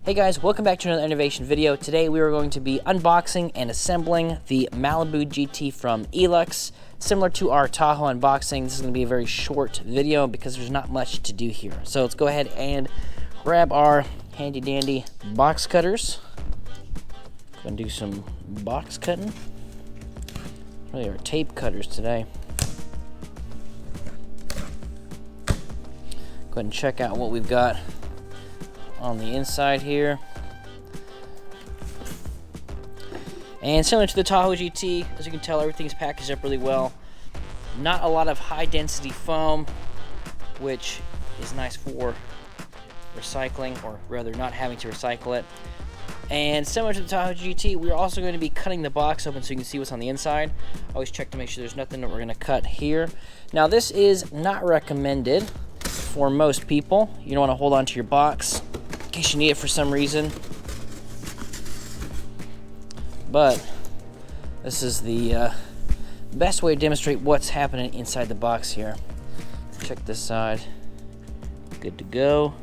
Hey guys, welcome back to another innovation video. Today we are going to be unboxing and assembling the Malibu GT from ELUX. Similar to our Tahoe unboxing, this is going to be a very short video because there's not much to do here. So let's go ahead and grab our handy dandy box cutters. Go and do some box cutting. Really are tape cutters today. Go ahead and check out what we've got on the inside here. And similar to the Tahoe GT, as you can tell, everything's packaged up really well. Not a lot of high density foam, which is nice for recycling, or rather not having to recycle it. And similar to the Tahoe GT, we're also going to be cutting the box open so you can see what's on the inside. Always check to make sure there's nothing that we're going to cut here. Now this is not recommended for most people. You don't want to hold on to your box in case you need it for some reason, but this is the best way to demonstrate what's happening inside the box here. Check this side, good to go.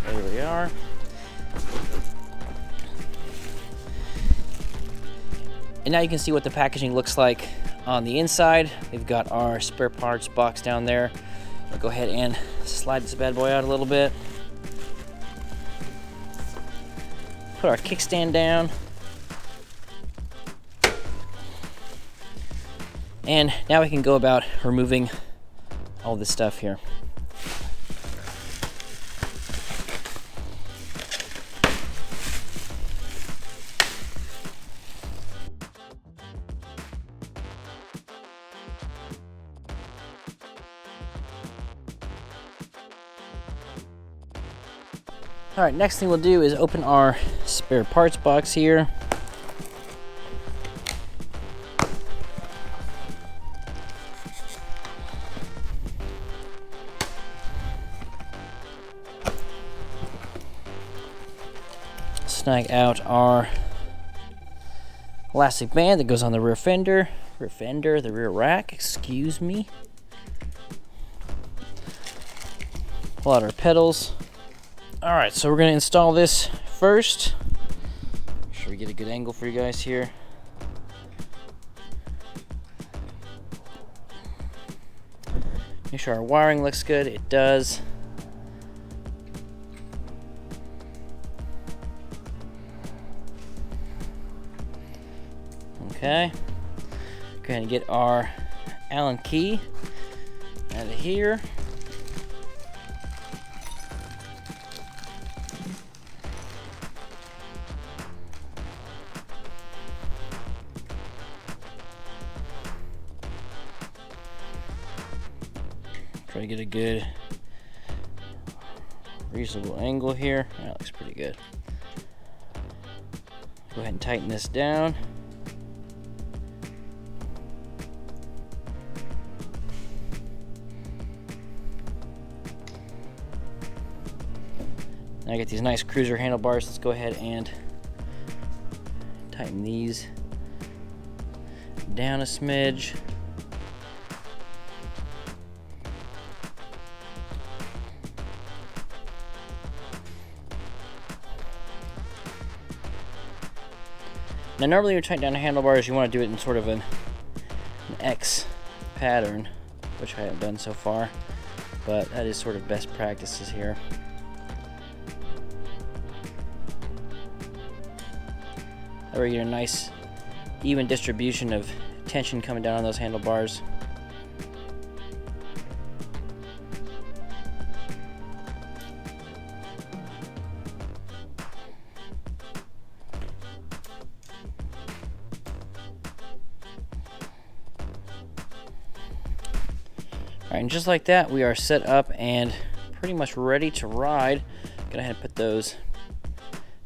There we are. And now you can see what the packaging looks like on the inside. We've got our spare parts box down there. I'll go ahead and slide this bad boy out a little bit. Put our kickstand down. And now we can go about removing all this stuff here. All right, next thing we'll do is open our spare parts box here. Snag out our elastic band that goes on the rear fender, the rear rack, excuse me. Pull out our pedals. All right, so we're gonna install this first. Make sure we get a good angle for you guys here. Make sure our wiring looks good. It does. Okay. Go ahead and get our Allen key out of here. Try to get a good, reasonable angle here. That looks pretty good. Go ahead and tighten this down. Now I get these nice cruiser handlebars. Let's go ahead and tighten these down a smidge. Now normally when you tighten down the handlebars, you want to do it in sort of an X pattern, which I haven't done so far, but that is sort of best practices here. That way you get a nice even distribution of tension coming down on those handlebars. Alright, and just like that, we are set up and pretty much ready to ride. Go ahead and put those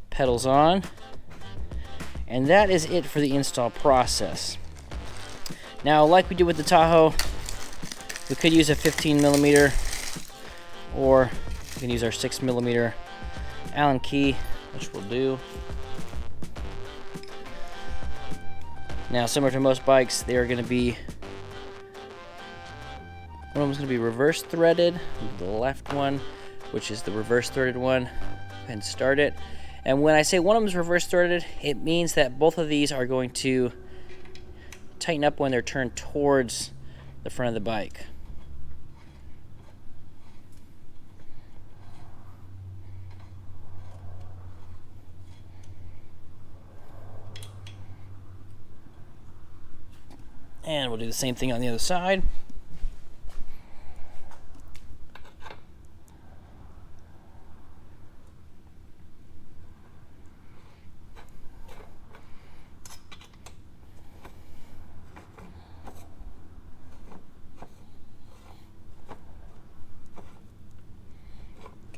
pedals on. And that is it for the install process. Now, like we did with the Tahoe, we could use a 15mm or we can use our 6mm Allen key, which we'll do. Now, similar to most bikes, they are going to be, one of them is going to be reverse threaded, the left one, which is the reverse threaded one. Go ahead and start it. And when I say one of them is reverse threaded, it means that both of these are going to tighten up when they're turned towards the front of the bike. And we'll do the same thing on the other side.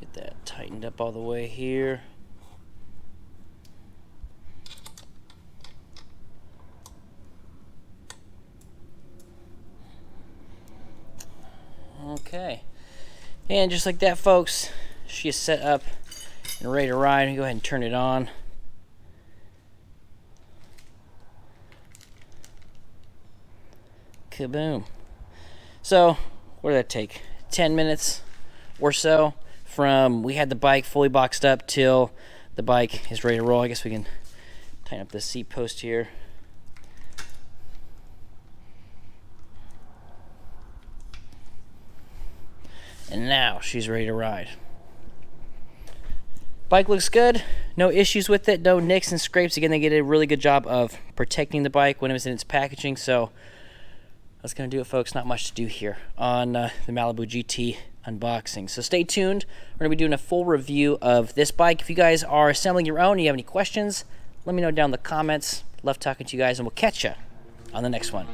Get that tightened up all the way here. Okay, and just like that, folks, she is set up and ready to ride. Go ahead and turn it on. Kaboom. So, what did that take? 10 minutes or so from we had the bike fully boxed up till the bike is ready to roll. I guess we can tighten up this seat post here. And now she's ready to ride. Bike looks good. No issues with it. No nicks and scrapes. Again, they did a really good job of protecting the bike when it was in its packaging. So that's going to do it, folks. Not much to do here on the Malibu GT unboxing. So stay tuned. We're going to be doing a full review of this bike. If you guys are assembling your own and you have any questions, let me know down in the comments. Love talking to you guys, and we'll catch you on the next one.